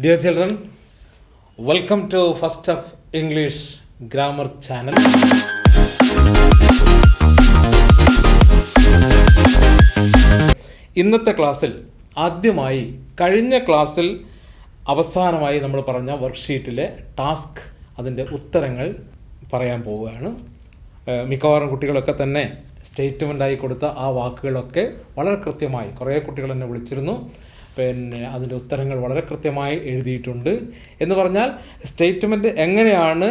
Dear children, welcome to First of English Grammar Channel. ഇന്നത്തെ ക്ലാസ്സിൽ ആദ്യമായി കഴിഞ്ഞ ക്ലാസ്സിൽ അവസാനമായി നമ്മൾ പറഞ്ഞ വർക്ക്ഷീറ്റിലെ ടാസ്ക് അതിൻ്റെ ഉത്തരങ്ങൾ പറയാൻ പോവുകയാണ്. മിക്കവാറും കുട്ടികളൊക്കെ തന്നെ സ്റ്റേറ്റ്മെൻ്റായി കൊടുത്ത ആ വാക്കുകളൊക്കെ വളരെ കൃത്യമായി കുറേ കുട്ടികൾ എന്നെ വിളിച്ചിരുന്നു. അതിൻ്റെ ഉത്തരങ്ങൾ വളരെ കൃത്യമായി എഴുതിയിട്ടുണ്ട്. എന്ന് പറഞ്ഞാൽ സ്റ്റേറ്റ്മെൻറ്റ് എങ്ങനെയാണ്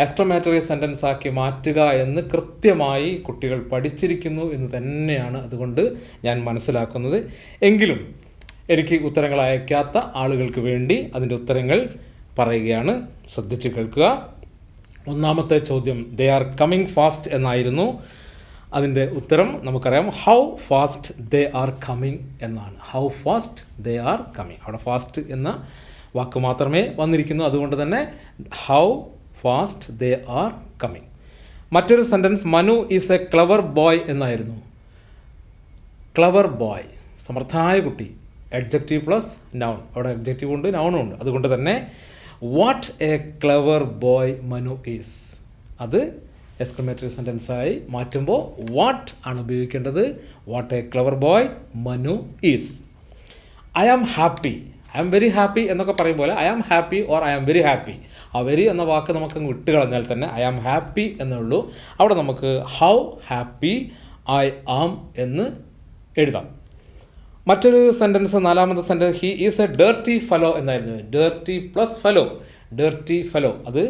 എക്സ്ക്ലമേറ്ററി സെൻറ്റൻസ് ആക്കി മാറ്റുക എന്ന് കൃത്യമായി കുട്ടികൾ പഠിച്ചിരിക്കുന്നു എന്ന് തന്നെയാണ് അതുകൊണ്ട് ഞാൻ മനസ്സിലാക്കുന്നത്. എങ്കിലും എനിക്ക് ഉത്തരങ്ങൾ അയക്കാത്ത ആളുകൾക്ക് വേണ്ടി അതിൻ്റെ ഉത്തരങ്ങൾ പറയുകയാണ്. ശ്രദ്ധിച്ച് കേൾക്കുക. ഒന്നാമത്തെ ചോദ്യം ദേ ആർ കമ്മിങ് ഫാസ്റ്റ് എന്നായിരുന്നു. അതിൻ്റെ ഉത്തരം നമുക്കറിയാം how fast they are coming എന്നാണ്. How fast they are coming. അവിടെ ഫാസ്റ്റ് എന്ന വാക്ക് മാത്രമേ വന്നിരിക്കുന്നു. അതുകൊണ്ട് തന്നെ how fast they are coming. മറ്റൊരു sentence Manu is a clever boy എന്നായിരുന്നു. ക്ലവർ ബോയ്, സമർത്ഥനായ കുട്ടി. Adjective plus noun. അവിടെ അഡ്ജക്റ്റീവ് ഉണ്ട്, നൗണും ഉണ്ട്. അതുകൊണ്ട് തന്നെ what a clever boy Manu is, അത് എക്സ്ക്ലമേറ്ററി സെൻറ്റൻസായി മാറ്റുമ്പോൾ വാട്ട് ആണ് ഉപയോഗിക്കേണ്ടത്. What a clever boy Manu is. I am happy, I am very happy എന്നൊക്കെ പറയും പോലെ I am happy or I am very happy. ആ വെരി എന്ന വാക്ക് നമുക്ക് വിട്ട് കളഞ്ഞാൽ തന്നെ ഐ ആം ഹാപ്പി എന്നുള്ളൂ. അവിടെ നമുക്ക് ഹൗ ഹാപ്പി ഐ ആം എന്ന് എഴുതാം. മറ്റൊരു സെൻറ്റൻസ്, നാലാമത്തെ sentence he is a dirty fellow എന്നായിരുന്നു. Dirty plus fellow. Dirty fellow അത്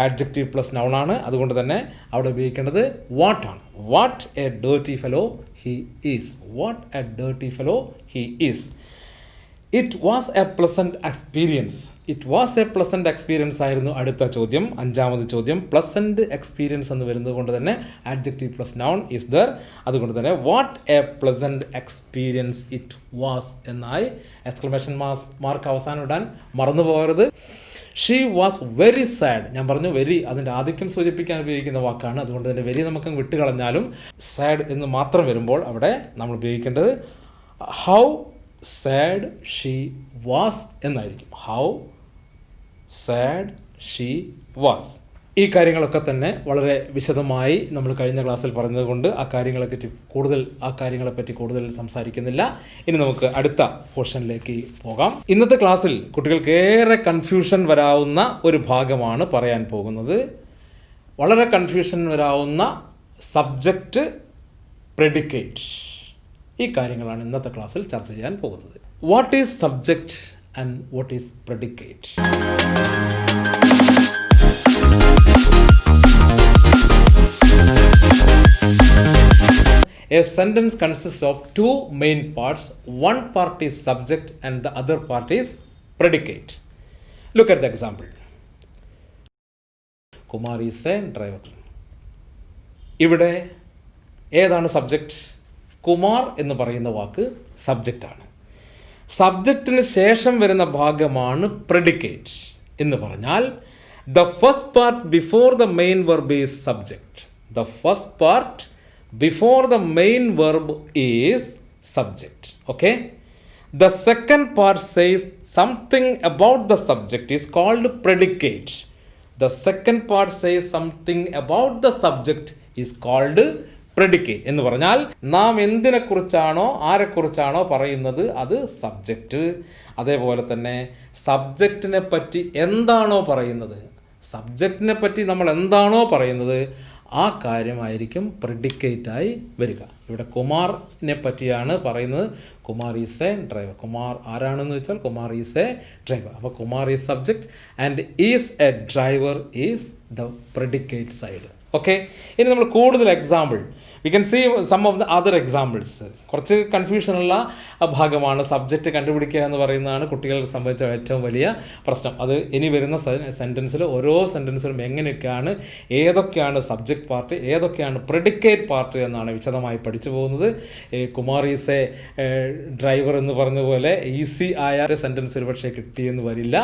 ആഡ്ജക്റ്റീവ് പ്ലസ് നൗണാണ്. അതുകൊണ്ട് തന്നെ അവിടെ ഉപയോഗിക്കേണ്ടത് വാട്ടാണ്. What a dirty fellow he is. What a dirty fellow he is. It was a pleasant experience. It was a pleasant experience ആയിരുന്നു അടുത്ത ചോദ്യം. അഞ്ചാമത് ചോദ്യം പ്ലസൻറ്റ് എക്സ്പീരിയൻസ് എന്ന് വരുന്നത് കൊണ്ട് തന്നെ adjective plus noun is there. അതുകൊണ്ട് തന്നെ what A pleasant experience it was എന്നായി എക്സ്ക്ലമേഷൻ മാർക്ക് അവസാനം ഇടാൻ മറന്നു പോകരുത്. She was very sad. ഞാൻ പറഞ്ഞു വെരി അതിൻ്റെ ആധിക്യം സൂചിപ്പിക്കാൻ ഉപയോഗിക്കുന്ന വാക്കാണ്. അതുകൊണ്ട് തന്നെ വെരി നമുക്ക് വിട്ടുകളഞ്ഞാലും സാഡ് എന്ന് മാത്രം വരുമ്പോൾ അവിടെ നമ്മൾ ഉപയോഗിക്കേണ്ടത് ഹൗ സാഡ് ഷീ വാസ് എന്നായിരിക്കും. How sad she was. ഈ കാര്യങ്ങളൊക്കെ തന്നെ വളരെ വിശദമായി നമ്മൾ കഴിഞ്ഞ ക്ലാസ്സിൽ പറഞ്ഞതുകൊണ്ട് ആ കാര്യങ്ങളെപ്പറ്റി കൂടുതൽ സംസാരിക്കുന്നില്ല. ഇനി നമുക്ക് അടുത്ത പോർഷനിലേക്ക് പോകാം. ഇന്നത്തെ ക്ലാസ്സിൽ കുട്ടികൾക്ക് ഏറെ കൺഫ്യൂഷൻ വരാവുന്ന ഒരു ഭാഗമാണ് പറയാൻ പോകുന്നത്. വളരെ കൺഫ്യൂഷൻ വരാവുന്ന സബ്ജക്റ്റ്, പ്രെഡിക്കേറ്റ്. ഈ കാര്യങ്ങളാണ് ഇന്നത്തെ ക്ലാസ്സിൽ ചർച്ച ചെയ്യാൻ പോകുന്നത്. What is subject and what is predicate? A sentence consists of two main parts. One part is subject and the other part is predicate. Look at the example. Kumar is a driver. ഇവിടെ ഏതാണ് subject? Kumar എന്ന് പറയുന്ന വാക്ക് സബ്ജക്റ്റാണ്. സബ്ജക്റ്റിന് ശേഷം വരുന്ന ഭാഗമാണ് predicate. എന്ന് പറഞ്ഞാൽ the first part before the main verb is subject. The first part before the main verb is subject. Okay? The second part says something about the subject is called predicate. The second part says something about the subject is called predicate. എന്ന് പറഞ്ഞാൽ നാം എന്തിനെക്കുറിച്ചാണോ ആരെക്കുറിച്ചാണോ പറയുന്നത് അത് subject. അതേപോലെ തന്നെ സബ്ജക്റ്റിനെ പറ്റി എന്താണോ പറയുന്നത്, സബ്ജക്റ്റിനെ പറ്റി നമ്മൾ എന്താണോ പറയുന്നത് ആ കാര്യമായിരിക്കും പ്രെഡിക്കേറ്റായി വരിക. ഇവിടെ കുമാറിനെ പറ്റിയാണ് പറയുന്നത്. Kumar is a driver. Kumar ആരാണെന്ന് വെച്ചാൽ കുമാർ ഈസ് എ ഡ്രൈവർ. അപ്പോൾ Kumar is subject and is a driver is the predicate side. Okay, ഇനി നമ്മൾ കൂടുതൽ example we can see some of the other examples. കുറച്ച് കൺഫ്യൂഷനുള്ള ഭാഗമാണ്. സബ്ജക്റ്റ് കണ്ടുപിടിക്കുക എന്ന് പറയുന്നതാണ് കുട്ടികൾക്ക് സംബന്ധിച്ച ഏറ്റവും വലിയ പ്രശ്നം. അത് ഇനി വരുന്ന സെൻറ്റൻസിൽ ഓരോ സെൻറ്റൻസിലും എങ്ങനെയൊക്കെയാണ്, ഏതൊക്കെയാണ് സബ്ജക്റ്റ് പാർട്ട്, ഏതൊക്കെയാണ് പ്രെഡിക്കേറ്റ് പാർട്ട് എന്നാണ് വിശദമായി പഠിച്ചു പോകുന്നത്. കുമാർ ഈസ് എ ഡ്രൈവർ എന്ന് പറഞ്ഞ പോലെ ഈസി ആയ സെൻറ്റൻസ് ഒരുപക്ഷെ കിട്ടിയെന്ന് വരില്ല.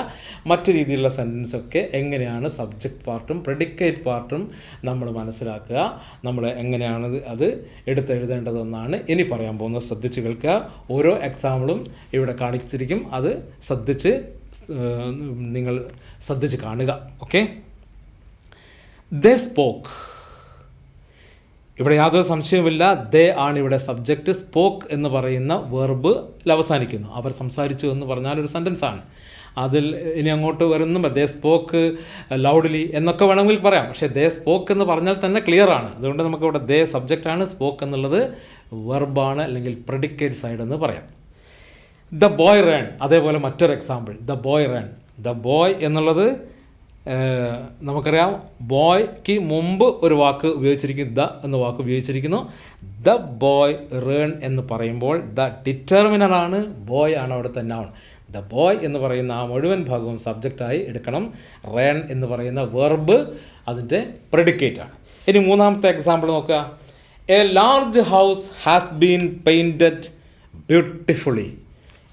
മറ്റു രീതിയിലുള്ള സെൻറ്റൻസൊക്കെ എങ്ങനെയാണ് സബ്ജക്റ്റ് പാർട്ടും പ്രെഡിക്കേറ്റ് പാർട്ടും നമ്മൾ മനസ്സിലാക്കുക, നമ്മൾ എങ്ങനെയാണ് അത് എടുത്തെഴുതേണ്ടതെന്നാണ് ഇനി പറയാൻ പോകുന്നത്. ശ്രദ്ധിച്ച് കേൾക്കുക. ഓരോ എക്സാമ്പിളും ഇവിടെ കാണിച്ചിരിക്കും, അത് ശ്രദ്ധിച്ച് നിങ്ങൾ ശ്രദ്ധിച്ച് കാണുക. ഓക്കെ, ദേ സ്പോക്ക്. ഇവിടെ യാതൊരു സംശയവുമില്ല, ദേ ആണ് ഇവിടെ സബ്ജക്റ്റ്. സ്പോക്ക് എന്ന് പറയുന്ന വെർബിൽ അവസാനിക്കുന്നു. അവർ സംസാരിച്ചു എന്ന് പറഞ്ഞാൽ ഒരു സെൻറ്റൻസാണ്. അതിൽ ഇനി അങ്ങോട്ട് വരുന്നുമ്പോൾ ദേ സ്പോക്ക് ലൗഡ്ലി എന്നൊക്കെ വേണമെങ്കിൽ പറയാം. പക്ഷേ ദേ സ്പോക്ക് എന്ന് പറഞ്ഞാൽ തന്നെ ക്ലിയർ ആണ്. അതുകൊണ്ട് നമുക്കിവിടെ ദേ സബ്ജക്റ്റാണ്, സ്പോക്ക് എന്നുള്ളത് വെർബാണ്, അല്ലെങ്കിൽ പ്രെഡിക്കേറ്റ് സൈഡ് എന്ന് പറയാം. ദ ബോയ് റൺ, അതേപോലെ മറ്റൊരു example, the boy run. The boy എന്നുള്ളത് നമുക്കറിയാം, ബോയ്ക്ക് മുമ്പ് ഒരു വാക്ക് ഉപയോഗിച്ചിരിക്കുന്നു, ദ എന്ന വാക്ക് ഉപയോഗിച്ചിരിക്കുന്നു. ദ ബോയ് റൺ എന്ന് പറയുമ്പോൾ ദ ഡിറ്റർമിനറാണ്, ബോയ് ആണ് അവിടുത്തെ നൗൺ. ദ ബോയ് എന്ന് പറയുന്ന ആ മുഴുവൻ ഭാഗവും സബ്ജക്റ്റായി എടുക്കണം. റൺ എന്ന് പറയുന്ന വെർബ് അതിൻ്റെ പ്രെഡിക്കേറ്റ് ആണ്. ഇനി മൂന്നാമത്തെ എക്സാമ്പിൾ നോക്കുക. A large house has been painted beautifully.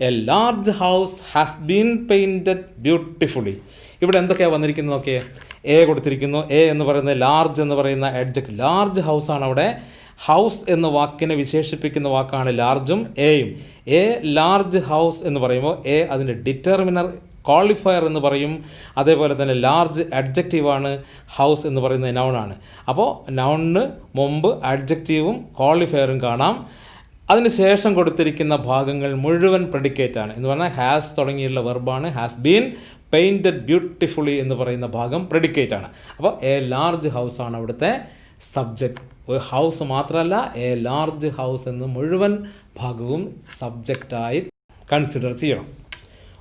A large house has been painted beautifully. ഇവിടെ എന്തൊക്കെയാണ് വന്നിരിക്കുന്നത് നോക്കിയേ. എ കൊടുത്തിരിക്കുന്നു. എ എന്ന് പറയുന്നത് ലാർജ് എന്ന് പറയുന്ന അഡ്ജക്റ്റ്. ലാർജ് ഹൗസാണ് അവിടെ. ഹൗസ് എന്ന വാക്കിനെ വിശേഷിപ്പിക്കുന്ന വാക്കാണ് ലാർജും എയും. എ ലാർജ് ഹൗസ് എന്ന് പറയുമ്പോൾ എ അതിൻ്റെ ഡിറ്റർമിനർ ക്വാളിഫയർ എന്ന് പറയും. അതേപോലെ തന്നെ ലാർജ് അഡ്ജക്റ്റീവാണ്, ഹൗസ് എന്ന് പറയുന്നത് നൗണാണ്. അപ്പോൾ നൗണിന് മുമ്പ് അഡ്ജക്റ്റീവും ക്വാളിഫയറും കാണാം. അതിന് ശേഷം കൊടുത്തിരിക്കുന്ന ഭാഗങ്ങൾ മുഴുവൻ പ്രെഡിക്കേറ്റാണ്. എന്ന് പറഞ്ഞാൽ ഹാസ് തുടങ്ങിയുള്ള വെർബാണ്. ഹാസ് ബീൻ പെയിൻറ്റഡ് ബ്യൂട്ടിഫുള്ളി എന്ന് പറയുന്ന ഭാഗം പ്രെഡിക്കേറ്റാണ്. അപ്പോൾ എ ലാർജ് ഹൗസാണ് അവിടുത്തെ സബ്ജക്റ്റ്. ഒരു ഹൗസ് മാത്രമല്ല, എ ലാർജ് ഹൗസ് എന്ന് മുഴുവൻ ഭാഗവും സബ്ജക്റ്റായി കൺസിഡർ ചെയ്യണം.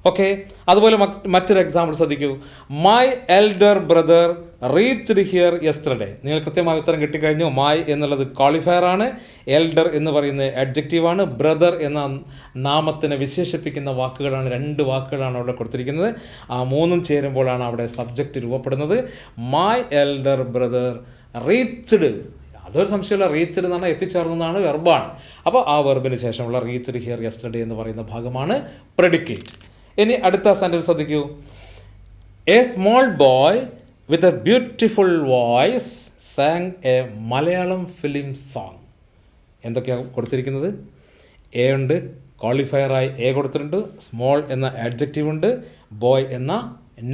ഓക്കെ, അതുപോലെ മറ്റൊരു എക്സാമ്പിൾ ശ്രദ്ധിക്കൂ. My elder brother reached here yesterday. നിങ്ങൾ കൃത്യമായ ഉത്തരം കിട്ടിക്കഴിഞ്ഞു. മൈ എന്നുള്ളത് ക്വാളിഫയർ ആണ്, എൽഡർ എന്ന് പറയുന്നത് അഡ്ജക്റ്റീവാണ്, ബ്രദർ എന്ന നാമത്തിനെ വിശേഷിപ്പിക്കുന്ന വാക്കുകളാണ്, രണ്ട് വാക്കുകളാണ് അവിടെ കൊടുത്തിരിക്കുന്നത്. ആ മൂന്നും ചേരുമ്പോഴാണ് അവിടെ സബ്ജക്റ്റ് രൂപപ്പെടുന്നത്. മൈ എൽഡർ ബ്രദർ റീച്ച്ഡ്, അതൊരു സംശയമില്ല, റീച്ച്ഡ് എന്ന് പറഞ്ഞാൽ എത്തിച്ചേർന്നതാണ്, വെർബാണ്. അപ്പോൾ ആ വെർബിന് ശേഷമുള്ള റീച്ച്ഡ് ഹിയർ യെസ്റ്റർഡേ എന്ന് പറയുന്ന ഭാഗമാണ് പ്രെഡിക്കേറ്റ്. ഇനി അടുത്ത സെൻറ്റൻസ് ശ്രദ്ധിക്കൂ. A small boy with a beautiful voice sang a Malayalam film song. എന്തൊക്കെയാണ് കൊടുത്തിരിക്കുന്നത്? എ ഉണ്ട്, ക്വാളിഫയറായി എ കൊടുത്തിട്ടുണ്ട്, സ്മോൾ എന്ന അഡ്ജക്റ്റീവ് ഉണ്ട്, ബോയ് എന്ന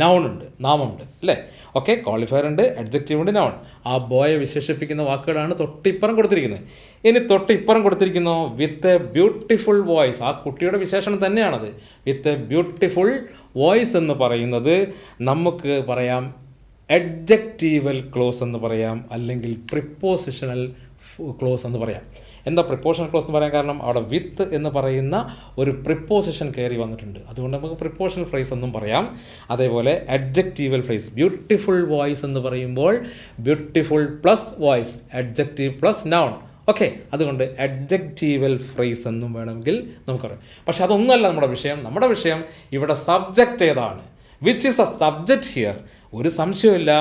നൗൺ ഉണ്ട്, നാമമുണ്ട് അല്ലേ? ഓക്കെ, ക്വാളിഫയർ ഉണ്ട്, അഡ്ജക്റ്റീവ് ഉണ്ട്, നൗൺ. ആ ബോയെ വിശേഷിപ്പിക്കുന്ന വാക്കുകളാണ് തൊട്ടിപ്പുറം കൊടുത്തിരിക്കുന്നത്. ഇനി തൊട്ടിപ്പുറം കൊടുത്തിരിക്കുന്നു വിത്ത് എ ബ്യൂട്ടിഫുൾ വോയിസ്. ആ കുട്ടിയുടെ വിശേഷണം തന്നെയാണത്. വിത്ത് എ ബ്യൂട്ടിഫുൾ വോയിസ് എന്ന് പറയുന്നത് നമുക്ക് പറയാം അഡ്ജക്റ്റീവൽ ക്ലോസ് എന്ന് പറയാം, അല്ലെങ്കിൽ പ്രിപ്പോസിഷണൽ ക്ലോസ് എന്ന് പറയാം. എന്താ പ്രിപ്പോസിഷണൽ ക്ലോസ് എന്ന് പറയാൻ കാരണം? അവിടെ വിത്ത് എന്ന് പറയുന്ന ഒരു പ്രിപ്പോസിഷൻ കയറി വന്നിട്ടുണ്ട്. അതുകൊണ്ട് നമുക്ക് പ്രിപ്പോസിഷണൽ ഫ്രേസ് എന്നും പറയാം. അതേപോലെ അഡ്ജക്റ്റീവൽ ഫ്രേസ്, ബ്യൂട്ടിഫുൾ വോയിസ് എന്ന് പറയുമ്പോൾ beautiful plus voice, adjective plus noun. Okay, അതുകൊണ്ട് അഡ്ജക്റ്റീവൽ ഫ്രേസ് എന്നും വേണമെങ്കിൽ നമുക്കറിയാം. പക്ഷെ അതൊന്നുമല്ല നമ്മുടെ വിഷയം. നമ്മുടെ വിഷയം ഇവിടെ സബ്ജക്റ്റ് ഏതാണ്? Which is a subject here? ഒരു സംശയമില്ല,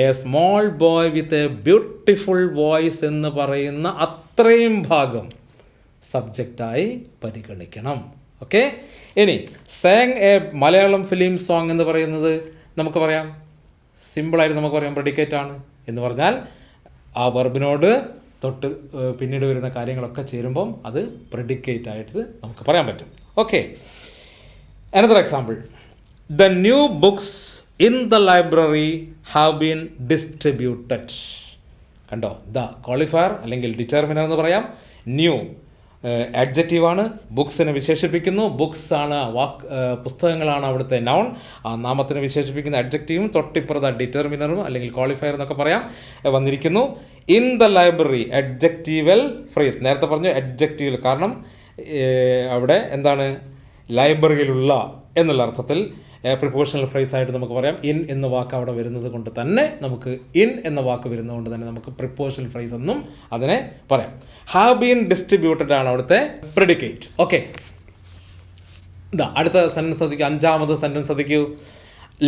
a small boy with a beautiful voice എന്ന് പറയുന്ന അത്രയും ഭാഗം സബ്ജക്റ്റായി പരിഗണിക്കണം. ഓക്കെ, ഇനി sang a Malayalam film song എന്ന് പറയുന്നത് നമുക്ക് പറയാം, സിമ്പിളായിട്ട് നമുക്ക് പറയാം പ്രെഡിക്കേറ്റ് ആണ്. എന്ന് പറഞ്ഞാൽ ആ വെർബിനോട് തൊട്ട് പിന്നീട് വരുന്ന കാര്യങ്ങളൊക്കെ ചേരുമ്പം അത് പ്രെഡിക്കേറ്റ് ആയിട്ട് നമുക്ക് പറയാൻ പറ്റും. Okay, another example. The new books in the library have been distributed. കണ്ടോ, ദ ക്വാളിഫയർ അല്ലെങ്കിൽ ഡിറ്റർമിനർ എന്ന് പറയാം. ന്യൂ അഡ്ജക്റ്റീവാണ്, ബുക്സിനെ വിശേഷിപ്പിക്കുന്നു. ബുക്സ് ആണ് പുസ്തകങ്ങളാണ് അവിടുത്തെ നൗൺ. ആ നാമത്തിനെ വിശേഷിപ്പിക്കുന്ന അഡ്ജക്റ്റീവും തൊട്ടിപ്പുറത്ത് ഡിറ്റർമിനറും അല്ലെങ്കിൽ ക്വാളിഫയർ എന്നൊക്കെ പറയാം വന്നിരിക്കുന്നു. In the library adjectival phrase. നേരത്തെ പറഞ്ഞു അഡ്ജക്റ്റീവൽ, കാരണം അവിടെ എന്താണ്, ലൈബ്രറിയിലുള്ള എന്നുള്ള അർത്ഥത്തിൽ പ്രിപ്പോസിഷണൽ ഫ്രേസ് ആയിട്ട് നമുക്ക് പറയാം. ഇൻ എന്ന വാക്ക് അവിടെ വരുന്നത് കൊണ്ട് തന്നെ നമുക്ക് ഇൻ എന്ന വാക്ക് വരുന്നത് കൊണ്ട് തന്നെ നമുക്ക് പ്രിപ്പോസിഷണൽ ഫ്രേസ് എന്നും അതിനെ പറയാം. ഹാവ് ബീൻ ഡിസ്ട്രിബ്യൂട്ടഡ് ആണ് അവിടുത്തെ പ്രെഡിക്കേറ്റ്. ഓക്കെ, ഇതാ അടുത്ത സെൻറ്റൻസ് ശ്രദ്ധിക്കൂ. അഞ്ചാമത് സെൻറ്റൻസ് ശ്രദ്ധിക്കൂ.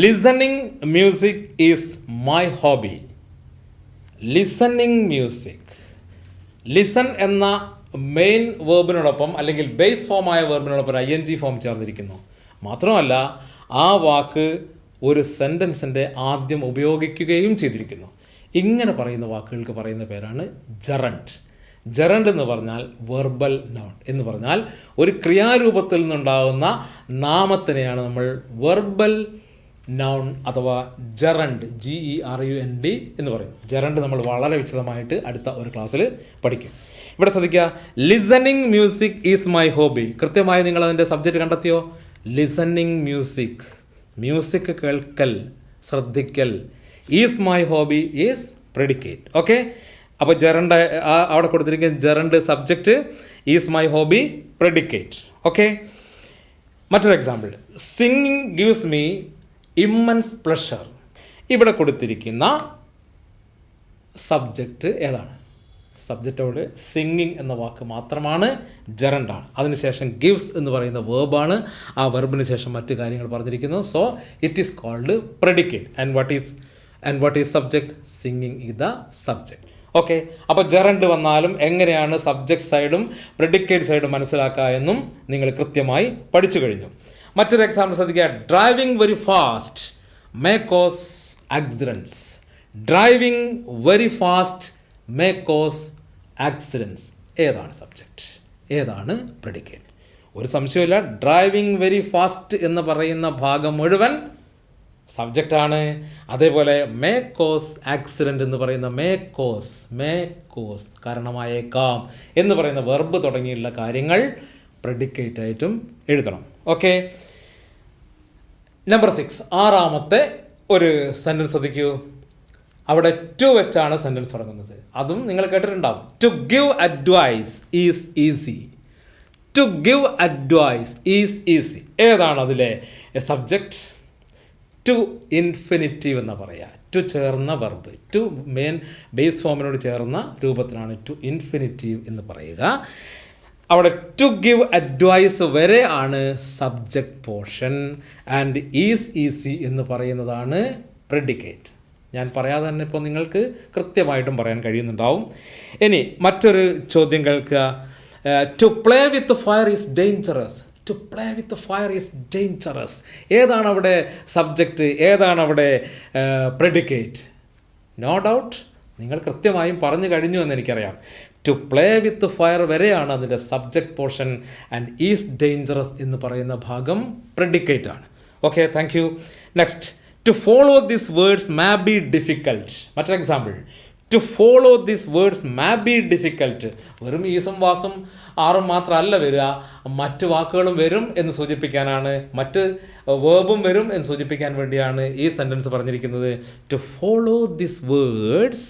Listening music is my hobby. Listening music. Listen എന്ന മെയിൻ വേർബിനോടൊപ്പം അല്ലെങ്കിൽ ബേസ് ഫോമായ വേർബിനോടൊപ്പം ING ഫോം ചേർന്നിരിക്കുന്നു. മാത്രമല്ല ആ വാക്ക് ഒരു സെൻറ്റൻസിൻ്റെ ആദ്യം ഉപയോഗിക്കുകയും ചെയ്തിരിക്കുന്നു. ഇങ്ങനെ പറയുന്ന വാക്കുകൾക്ക് പറയുന്ന പേരാണ് ജറൻറ്റ്. ജെറണ്ട് എന്ന് പറഞ്ഞാൽ വെർബൽ നൗൺ എന്ന് പറഞ്ഞാൽ ഒരു ക്രിയാരൂപത്തിൽ നിന്നുണ്ടാകുന്ന നാമത്തിനെയാണ് നമ്മൾ വെർബൽ നൗൺ അഥവാ ജെറണ്ട് GERUND എന്ന് പറയും. ജെറണ്ട് നമ്മൾ വളരെ വിശദമായിട്ട് അടുത്ത ഒരു ക്ലാസ്സിൽ പഠിക്കും. ഇവിടെ ശ്രദ്ധിക്കുക, listening music is my hobby. കൃത്യമായി നിങ്ങൾ അതിൻ്റെ സബ്ജക്റ്റ് കണ്ടെത്തിയോ? ലിസണിങ് മ്യൂസിക്, മ്യൂസിക് കേൾക്കൽ, ശ്രദ്ധിക്കൽ. Is my hobby is predicate. Okay, അപ്പോൾ ജെറണ്ട് അവിടെ കൊടുത്തിരിക്കുന്ന gerund subject, is my hobby predicate. Okay, മറ്റൊരു example, singing gives me immense pleasure. ഇവിടെ കൊടുത്തിരിക്കുന്ന സബ്ജക്റ്റ് ഏതാണ്? സബ്ജക്റ്റോട് സിംഗിങ് എന്ന വാക്ക് മാത്രമാണ്, ജെറണ്ടാണ്. അതിനുശേഷം ഗിവ്സ് എന്ന് പറയുന്ന വേർബാണ്. ആ വെർബിന് ശേഷം മറ്റു കാര്യങ്ങൾ പറഞ്ഞിരിക്കുന്നു. So it is called predicate. And what is subject? Singing is the subject. Okay, അപ്പോൾ ജെറണ്ട് വന്നാലും എങ്ങനെയാണ് സബ്ജക്റ്റ് സൈഡും പ്രെഡിക്കേറ്റ് സൈഡും മനസ്സിലാക്കുക എന്നും നിങ്ങൾ കൃത്യമായി പഠിച്ചു കഴിഞ്ഞു. മറ്റൊരു എക്സാമ്പിൾ ശ്രദ്ധിക്കുക, driving very fast may cos accidents. Driving very fast may cos accidents. ഏതാണ് സബ്ജക്റ്റ്? ഏതാണ് പ്രെഡിക്കേറ്റ്? ഒരു സംശയമില്ല, ഡ്രൈവിംഗ് വെരി ഫാസ്റ്റ് എന്ന് പറയുന്ന ഭാഗം മുഴുവൻ സബ്ജക്റ്റാണ്. അതേപോലെ മേ കോസ് ആക്സിഡൻറ്റ് എന്ന് പറയുന്ന മേ കോസ് കാരണമായേക്കാം എന്ന് പറയുന്ന വെർബ് തുടങ്ങിയുള്ള കാര്യങ്ങൾ പ്രെഡിക്കേറ്റ് ആയിട്ടും എഴുതണം. ഓക്കെ, നമ്പർ 6, ആറാമത്തെ ഒരു സെൻറ്റൻസ് ശ്രദ്ധിക്കൂ. അവിടെ ടു വെച്ചാണ് സെൻറ്റൻസ് തുടങ്ങുന്നത്. അതും നിങ്ങൾ കേട്ടിട്ടുണ്ടാവും. To give advice is easy. To give advice is easy. ഏതാണ് അതിലെ സബ്ജക്റ്റ്? ടു ഇൻഫിനിറ്റീവ് എന്ന് പറയുക. ടു ചേർന്ന വെർബ്, ടു മെയിൻ ബേസ് ഫോമിനോട് ചേർന്ന രൂപത്തിലാണ് ടു ഇൻഫിനിറ്റീവ് എന്ന് പറയുക. അവിടെ ടു ഗിവ് അഡ്വൈസ് വരെ ആണ് subject portion. And is easy എന്ന് പറയുന്നതാണ് പ്രെഡിക്കേറ്റ്. ഞാൻ പറയാതെ തന്നെ ഇപ്പോൾ നിങ്ങൾക്ക് കൃത്യമായിട്ടും പറയാൻ കഴിയുന്നുണ്ടാവും. ഇനി മറ്റൊരു ചോദ്യം കേൾക്കുക. To play with fire is dangerous. To play with fire is dangerous. ഏതാണ് അവിടെ സബ്ജക്റ്റ്? ഏതാണ് അവിടെ പ്രെഡിക്കേറ്റ്? നോ ഡൗട്ട് നിങ്ങൾ കൃത്യമായും പറഞ്ഞു കഴിഞ്ഞു എന്ന് എനിക്കറിയാം. ടു പ്ലേ വിത്ത് ഫയർ വരെയാണ് അതിൻ്റെ subject portion. And is dangerous എന്ന് പറയുന്ന ഭാഗം പ്രെഡിക്കേറ്റ് ആണ്. Okay, thank you. Next, to follow this words may be difficult. മറ്റൊരു example, to follow this words may be difficult. വെറും ഈസും വാസും ആറും മാത്രമല്ല വരിക, മറ്റ് വാക്കുകളും വരും എന്ന് സൂചിപ്പിക്കാനാണ്, മറ്റ് വേർബും വരും എന്ന് സൂചിപ്പിക്കാൻ വേണ്ടിയാണ് ഈ സെൻറ്റൻസ് പറഞ്ഞിരിക്കുന്നത്. To follow this words,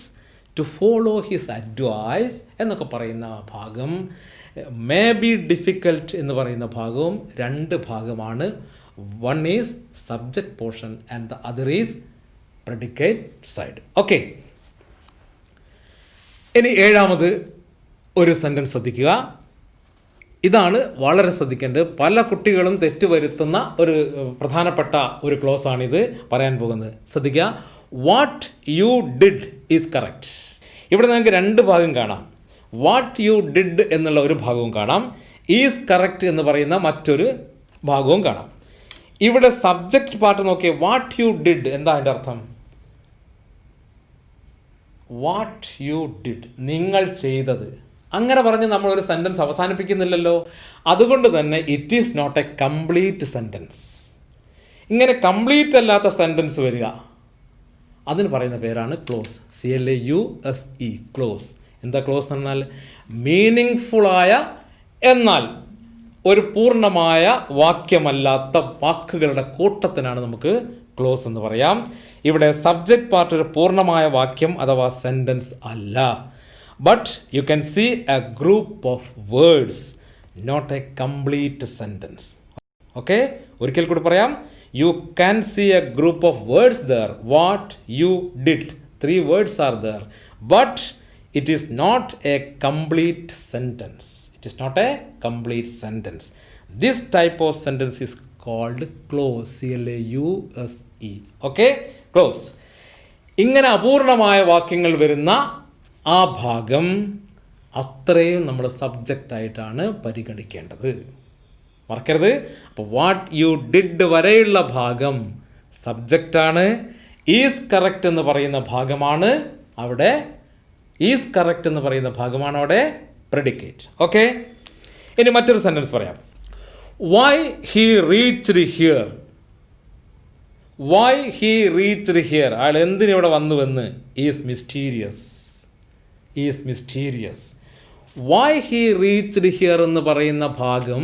to follow his advice എന്നൊക്കെ പറയുന്ന ഭാഗം, മേ ബി ഡിഫിക്കൽട്ട് എന്ന് പറയുന്ന ഭാഗവും രണ്ട് ഭാഗമാണ്. One is subject portion and the other is predicate side. Okay, ഇനി ഏഴാമത് ഒരു സെൻറ്റൻസ് ശ്രദ്ധിക്കുക. ഇതാണ് വളരെ ശ്രദ്ധിക്കേണ്ടത്. പല കുട്ടികളും തെറ്റുവരുത്തുന്ന ഒരു പ്രധാനപ്പെട്ട ഒരു ക്ലോസ് ആണിത് പറയാൻ പോകുന്നത്. ശ്രദ്ധിക്കുക, what you did is correct. ഇവിടെ നിങ്ങൾക്ക് രണ്ട് ഭാഗം കാണാം. വാട്ട് യു ഡിഡ് എന്നുള്ള ഒരു ഭാഗവും കാണാം, ഈസ് കറക്റ്റ് എന്ന് പറയുന്ന മറ്റൊരു ഭാഗവും കാണാം. ഇവിടെ സബ്ജക്റ്റ് പാർട്ട് നോക്കിയേ, വാട്ട് യു ഡിഡ് എന്താ അതിൻ്റെ അർത്ഥം? വാട്ട് യു ഡിഡ്, നിങ്ങൾ ചെയ്തത്. അങ്ങനെ പറഞ്ഞ് നമ്മളൊരു സെൻറ്റൻസ് അവസാനിപ്പിക്കുന്നില്ലല്ലോ. അതുകൊണ്ട് തന്നെ it is not a complete sentence. ഇങ്ങനെ കംപ്ലീറ്റ് അല്ലാത്ത സെൻറ്റൻസ് വരിക, അതിന് പറയുന്ന പേരാണ് ക്ലോസ്. CLAUSE, clause. എന്താ ക്ലോസ് എന്ന് പറഞ്ഞാൽ? മീനിങ്ഫുള്ളായ എന്നാൽ ഒരു പൂർണ്ണമായ വാക്യമല്ലാത്ത വാക്കുകളുടെ കൂട്ടത്തിനാണ് നമുക്ക് ക്ലോസ് എന്ന് പറയാം. ഇവിടെ സബ്ജക്റ്റ് പാർട്ട് ഒരു പൂർണ്ണമായ വാക്യം അഥവാ സെൻറ്റൻസ് അല്ല. But you can see a group of words, not a complete sentence. Okay, ഒരിക്കൽ കൂടി പറയാം. You can see a group of words there. What you did, 3 words are there, but it is not a complete sentence. It is not a complete sentence. This type of sentence is called clause. CLAUSE. Okay, clause. ഇങ്ങനെ അപൂർണമായ വാക്യങ്ങൾ വരുന്ന ആ ഭാഗം അത്രയും നമ്മൾ സബ്ജക്റ്റായിട്ടാണ് പരിഗണിക്കേണ്ടത്. മറക്കരുത്. അപ്പോൾ വാട്ട് യു ഡിഡ് വരെയുള്ള ഭാഗം സബ്ജക്റ്റാണ്. ഈസ് കറക്റ്റ് എന്ന് പറയുന്ന ഭാഗമാണ് അവിടെ ഈസ് കറക്റ്റ് എന്ന് പറയുന്ന ഭാഗമാണ് അവിടെ പ്രെഡിക്കേറ്റ്. ഓക്കെ, ഇനി മറ്റൊരു സെൻറ്റൻസ് പറയാം. Why he reached here. Why he reached here, അയാൾ എന്തിനിവിടെ വന്നുവെന്ന്. Is mysterious. Is mysterious. Why he reached here എന്ന് പറയുന്ന ഭാഗം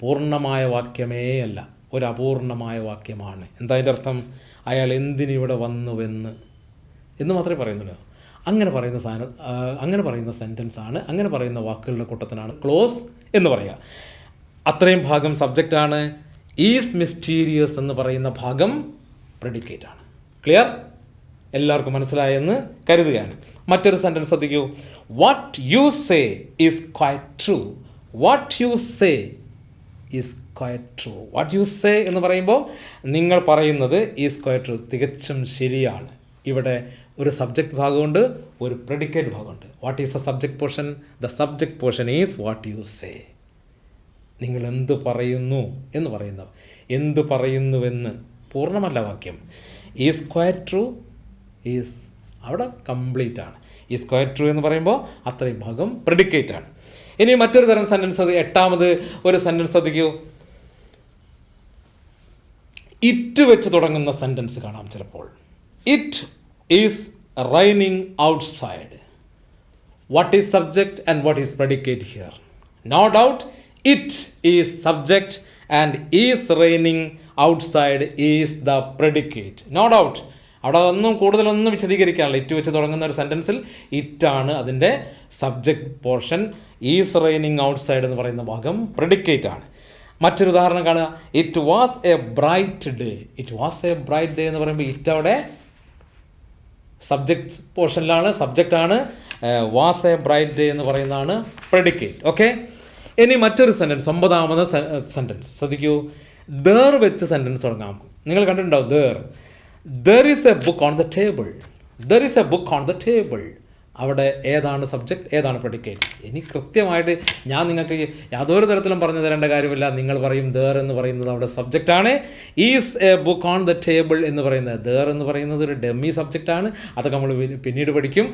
പൂർണ്ണമായ വാക്യമേ അല്ല, ഒരു അപൂർണമായ വാക്യമാണ്. എന്താ അതിൻ്റെ അർത്ഥം? അയാൾ എന്തിനിവിടെ വന്നുവെന്ന് എന്ന് മാത്രമേ പറയുന്നുള്ളൂ. അങ്ങനെ പറയുന്ന സെൻറ്റൻസാണ്, അങ്ങനെ പറയുന്ന വാക്കുകളുടെ കൂട്ടത്തിനാണ് ക്ലോസ് എന്ന് പറയുക. അത്രയും ഭാഗം സബ്ജക്റ്റാണ്. ഈസ് മിസ്റ്റീരിയസ് എന്ന് പറയുന്ന ഭാഗം പ്രെഡിക്കേറ്റ് ആണ്. ക്ലിയർ? എല്ലാവർക്കും മനസ്സിലായെന്ന് കരുതുകയാണ്. മറ്റൊരു സെൻറ്റൻസ് ശ്രദ്ധിക്കൂ. What you say is quite true. What you say is quite true. What you say എന്ന് പറയുമ്പോൾ നിങ്ങൾ പറയുന്നത് ഈസ് ക്വൈറ്റ് ട്രൂ, തികച്ചും ശരിയാണ്. ഇവിടെ ഒരു സബ്ജക്റ്റ് ഭാഗമുണ്ട്, ഒരു പ്രെഡിക്കേറ്റ് ഭാഗമുണ്ട്. What is the subject portion? The subject portion is what you say. നിങ്ങൾ എന്ത് പറയുന്നു എന്ന് പറയുന്നത്. എന്ത് പറയുന്നുവെന്ന് പൂർണ്ണമല്ല വാക്യം. ഈസ് ക്വൈറ്റ് ട്രൂ, ഈസ് അവിടെ കംപ്ലീറ്റ് ആണ്. ഈസ് ക്വൈറ്റ് ട്രൂ എന്ന് പറയുമ്പോൾ അത്രയും ഭാഗം പ്രെഡിക്കേറ്റ് ആണ്. ഇനി മറ്റൊരു തരം സെൻറ്റൻസ്, എട്ടാമത് ഒരു സെൻറ്റൻസ് ശ്രദ്ധിക്കൂ. ഇറ്റ് വെച്ച് തുടങ്ങുന്ന സെൻറ്റൻസ് കാണാം ചിലപ്പോൾ. It is raining outside. What is subject and what is predicate here? No doubt it is subject and is raining outside is the predicate. No doubt. അവിടെ കൂടുതലൊന്നും വിശദീകരിക്കാനില്ല. ഇറ്റ് വെച്ച് തുടങ്ങുന്ന ഒരു സെൻറ്റൻസിൽ ഇറ്റാണ് അതിൻ്റെ subject portion. Is raining outside എന്ന് പറയുന്ന ഭാഗം predicate ആണ്. മറ്റൊരു ഉദാഹരണം കാണുക. It was A bright day. It was A bright day എന്ന് പറയുമ്പോൾ ഇറ്റ് അവിടെ സബ്ജക്റ്റ് പോർഷനിലാണ്, സബ്ജക്റ്റാണ്. വാസ് എ ബ്രൈറ്റ് ഡേ എന്ന് പറയുന്നതാണ് പ്രെഡിക്കേറ്റ്. ഓക്കെ, ഇനി മറ്റൊരു സെൻറ്റൻസ്, 9ാമത് സെൻറ്റൻസ് ശ്രദ്ധിക്കൂ. ദർ വെച്ച് സെൻറ്റൻസ് തുടങ്ങാം. നിങ്ങൾ കണ്ടിട്ടുണ്ടാവും. There is a book on the table. There is a book on the table. അവിടെ ഏതാണ് സബ്ജക്റ്റ്, ഏതാണ് പ്രെഡിക്കേറ്റ്? ഇനി കൃത്യമായിട്ട് ഞാൻ നിങ്ങൾക്ക് യാതൊരു തരത്തിലും പറഞ്ഞു തരേണ്ട കാര്യമില്ല. നിങ്ങൾ പറയും ദർ എന്ന് പറയുന്നത് അവിടെ സബ്ജക്റ്റാണ്. Is a book on the table എന്ന് പറയുന്നത്, ദർ എന്ന് പറയുന്നത് ഒരു ഡെമ്മി സബ്ജക്റ്റാണ്. അതൊക്കെ നമ്മൾ പിന്നീട് പഠിക്കും.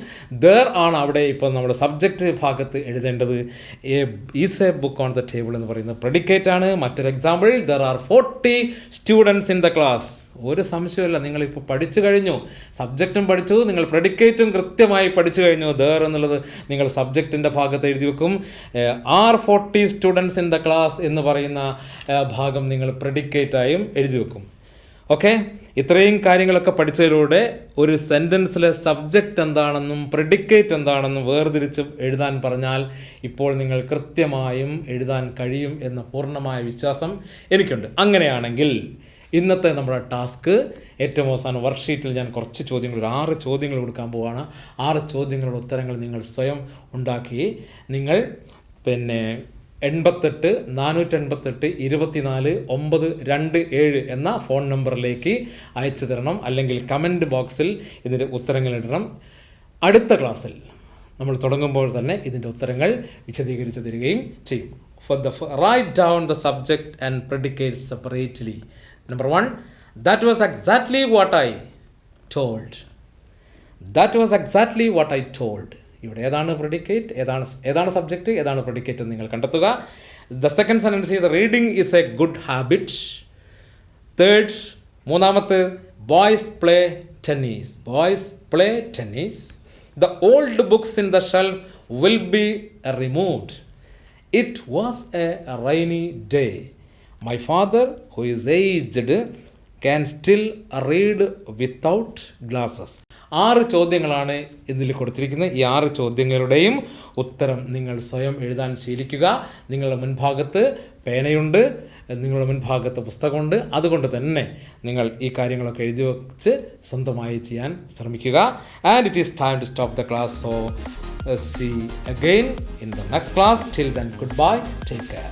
ദർ ആണ് അവിടെ ഇപ്പോൾ നമ്മുടെ സബ്ജക്റ്റ് ഭാഗത്ത് എഴുതേണ്ടത്. Is a book on the table എന്ന് പറയുന്നത് പ്രെഡിക്കേറ്റ് ആണ്. മറ്റൊരു example, there are 40 students in the class. ഒരു സംശയമില്ല, നിങ്ങളിപ്പോൾ പഠിച്ചു കഴിഞ്ഞു. സബ്ജക്റ്റും പഠിച്ചു, നിങ്ങൾ പ്രെഡിക്കേറ്റും കൃത്യമായി പഠിച്ചു കഴിഞ്ഞു. ദർ എന്നുള്ളത് നിങ്ങൾ സബ്ജക്റ്റിൻ്റെ ഭാഗത്ത് എഴുതി വെക്കും. Are 40 students in the class എന്ന് പറയുന്ന ഭാഗം നിങ്ങൾ പ്രെഡിക്കേറ്റായും എഴുതി വെക്കും. ഓക്കെ, ഇത്രയും കാര്യങ്ങളൊക്കെ പഠിച്ചതിലൂടെ ഒരു സെൻറ്റൻസിലെ സബ്ജക്റ്റ് എന്താണെന്നും പ്രെഡിക്കേറ്റ് എന്താണെന്നും വേർതിരിച്ച് എഴുതാൻ പറഞ്ഞാൽ ഇപ്പോൾ നിങ്ങൾ കൃത്യമായും എഴുതാൻ കഴിയും എന്ന പൂർണ്ണമായ വിശ്വാസം എനിക്കുണ്ട്. അങ്ങനെയാണെങ്കിൽ ഇന്നത്തെ നമ്മുടെ ടാസ്ക്, ഏറ്റവും അവസാനം വർക്ക്ഷീറ്റിൽ ഞാൻ കുറച്ച് ചോദ്യങ്ങൾ, ഒരു 6 ചോദ്യങ്ങൾ കൊടുക്കാൻ പോവുകയാണ്. 6 ചോദ്യങ്ങളുടെ ഉത്തരങ്ങൾ നിങ്ങൾ സ്വയം ഉണ്ടാക്കി നിങ്ങൾ 88 488 24 927 എന്ന ഫോൺ നമ്പറിലേക്ക് അയച്ചു തരണം. അല്ലെങ്കിൽ കമൻറ്റ് ബോക്സിൽ ഇതിൻ്റെ ഉത്തരങ്ങൾ ഇടണം. അടുത്ത ക്ലാസ്സിൽ നമ്മൾ തുടങ്ങുമ്പോൾ തന്നെ ഇതിൻ്റെ ഉത്തരങ്ങൾ വിശദീകരിച്ച് തരികയും ചെയ്യും. Write down the subject and predicate separately. Number 1, that was exactly what I told. That was exactly what I told. ഇവിടെ ഏതാണ് പ്രെഡിക്കേറ്റ്, ഏതാണ് സബ്ജക്റ്റ്, ഏതാണ് പ്രെഡിക്കേറ്റ് എന്ന് നിങ്ങൾ കണ്ടെത്തുക. The second sentence is reading is a good habit. Third, മൂന്നാമത്തെ, boys play tennis. Boys play tennis. The old books in the shelf will be removed. It was a rainy day. My father, who is aged, can still read without glasses. 6 ചോദ്യങ്ങളാണ് ഇതിൽ കൊടുത്തിരിക്കുന്നത്. ഈ 6 ചോദ്യങ്ങളുടെയും ഉത്തരം നിങ്ങൾ സ്വയം എഴുതാൻ ശീലിക്കുക. നിങ്ങളുടെ മുൻഭാഗത്ത് പേനയുണ്ട്, നിങ്ങളുടെ മുൻഭാഗത്ത് പുസ്തകമുണ്ട്. അതുകൊണ്ട് തന്നെ നിങ്ങൾ ഈ കാര്യങ്ങളൊക്കെ എഴുതി വെച്ച് സ്വന്തമായി ചെയ്യാൻ ശ്രമിക്കുക. And it is time to stop the class. So see again in the next class. Till then, goodbye, take care.